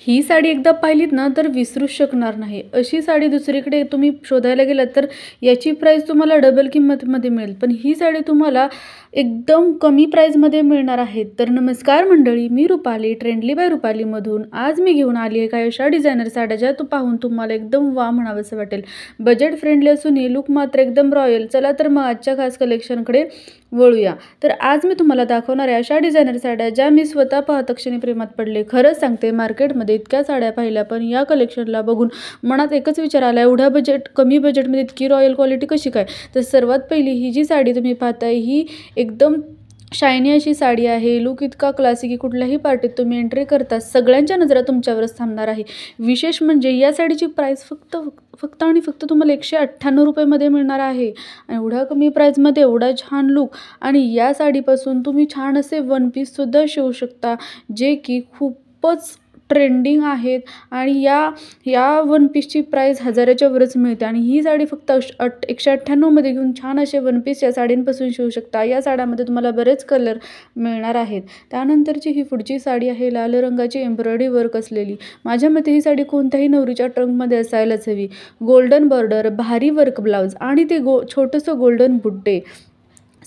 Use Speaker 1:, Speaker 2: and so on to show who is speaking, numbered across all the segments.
Speaker 1: ही साडी एकदा पाहिलीत ना तर विसरूच शकणार नाही. अशी साडी दुसरीकडे तुम्ही शोधायला गेलात तर याची प्राईस तुम्हाला डबल किंमतमध्ये मिळेल. पण ही साडी तुम्हाला एकदम कमी प्राईजमध्ये मिळणार आहे. तर नमस्कार मंडळी, मी रुपाली, ट्रेंडली बाय रुपालीमधून आज मी घेऊन आली आहे काही अशा डिझायनर साड्या ज्या पाहून तुम्हाला एकदम वा म्हणावंसं वाटेल. बजेट फ्रेंडली असूनही लुक मात्र एकदम रॉयल. चला तर मग आजच्या खास कलेक्शनकडे वळूया. तर आज मी तुम्हाला दाखवणार आहे अशा डिझायनर साड्या ज्या मी स्वतः पाहता क्षणी प्रेमात पडले. खरंच सांगते, मार्केटमध्ये इतक्या साड्या पाहिल्या पण या कलेक्शनला बघून मनात एकच विचार आला, एवढ्या कमी बजेटमध्ये इतकी रॉयल क्वालिटी कशी काय. तर सर्वात पहिली ही जी साडी तुम्ही पाहताय ही एकदम शायनी अशी साडी आहे. लुक इतका क्लासिक की कुठल्याही पार्टीत तुम्ही एंट्री करता सगळ्यांच्या नजरा तुमच्यावरच थांबणार आहे. विशेष म्हणजे या साडीची प्राईस फक्त आणि फक्त तुम्हाला 198 रुपयामध्ये मिळणार आहे. आणि एवढ्या कमी प्राईजमध्ये एवढा छान लुक. आणि या साडीपासून तुम्ही छान असे वन पीससुद्धा शिवू शकता जे की खूपच ट्रेंडिंग आहेत. आणि या वन पीसची प्राईस 1000च्या वरच मिळते. आणि ही साडी फक्त 198मध्ये घेऊन छान असे वन पीस या साडींपासून शिवू शकता. या साड्यामध्ये तुम्हाला बरेच कलर मिळणार आहेत. त्यानंतरची ही पुढची साडी आहे लाल रंगाची एम्ब्रॉयडरी वर्क असलेली. माझ्या मते ही साडी कोणत्याही नवरीच्या ट्रंकमध्ये असायलाच हवी. गोल्डन बॉर्डर, भारी वर्क ब्लाऊज आणि ते छोटंसं गोल्डन बुट्टे,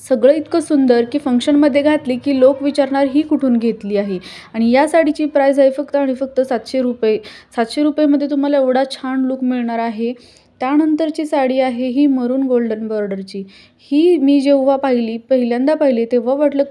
Speaker 1: सगळं इतकं सुंदर की फंक्शनमध्ये घातली की लोक विचारणार ही कुठून घेतली आहे. आणि या साडीची प्राईस आहे फक्त आणि फक्त 700 रुपये. 700 रुपयेमध्ये तुम्हाला एवढा छान लुक मिळणार आहे. त्यानंतरची साडी आहे ही मरून गोल्डन बॉर्डरची. ही मी जेव्हा पहिल्यांदा पाहिली तेव्हा वाटलं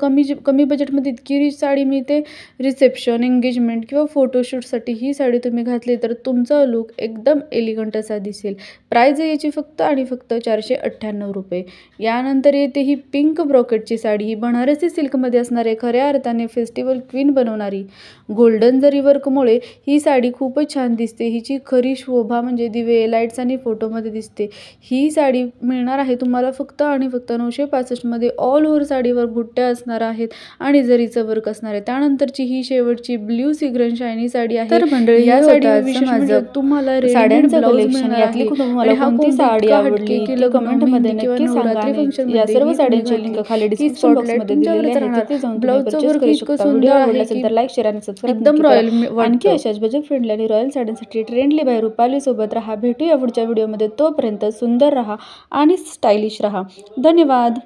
Speaker 1: कमी बजेटमध्ये इतकी रिच साडी मिळते. रिसेप्शन, एंगेजमेंट किंवा फोटोशूटसाठी ही साडी तुम्ही घातली तर तुमचा लुक एकदम एलिगंट असा दिसेल. प्राईज आहे याची फक्त आणि फक्त 498 रुपये. यानंतर येते ही पिंक ब्रॉकेटची साडी. ही बनारसी सिल्कमध्ये असणारे खऱ्या अर्थाने फेस्टिवल क्वीन बनवणारी गोल्डन जरी वर्कमुळे ही साडी खूपच छान दिसते. हिची खरी शोभा म्हणजे दिवे, लाईट्स आणि फोटोमध्ये दिसते. ही साडी मिळणार आहे तुम्हाला फक्त आणि फक्त 965मध्ये. ऑल ओव्हर साडीवर बुट्ट्या असणार आहेत आणि जरीचं वर्क असणार आहे. त्यानंतरची ही शेवटची ब्ल्यू सिग्रन शायनी साडी आहे. तर मंडळी या साडीवर तुम्हाला साड्यांचं कलेक्शन यातली तुम्हाला कोणती साडी आवडली की कमेंटमध्ये नक्की सांगा. या सर्व साड्यांची लिंक खाली डिस्क्रिप्शन बॉक्समध्ये दिलेली आहे. तिथे जाऊन ब्लाऊजचं वर्क इतकं सुंदर आहे तर लाईक, शेअर आणि सबस्क्राईब एकदम रॉयल. आणखी अशाच बजेट फ्रेंडली आणि रॉयल साड्यांसाठी ट्रेंडली बाय रुपाली सोबत राहा. भेटूया पुढच्या व्हिडिओमध्ये. तोपर्यंत सुंदर राहा आणि स्टायलिश राहा. धन्यवाद.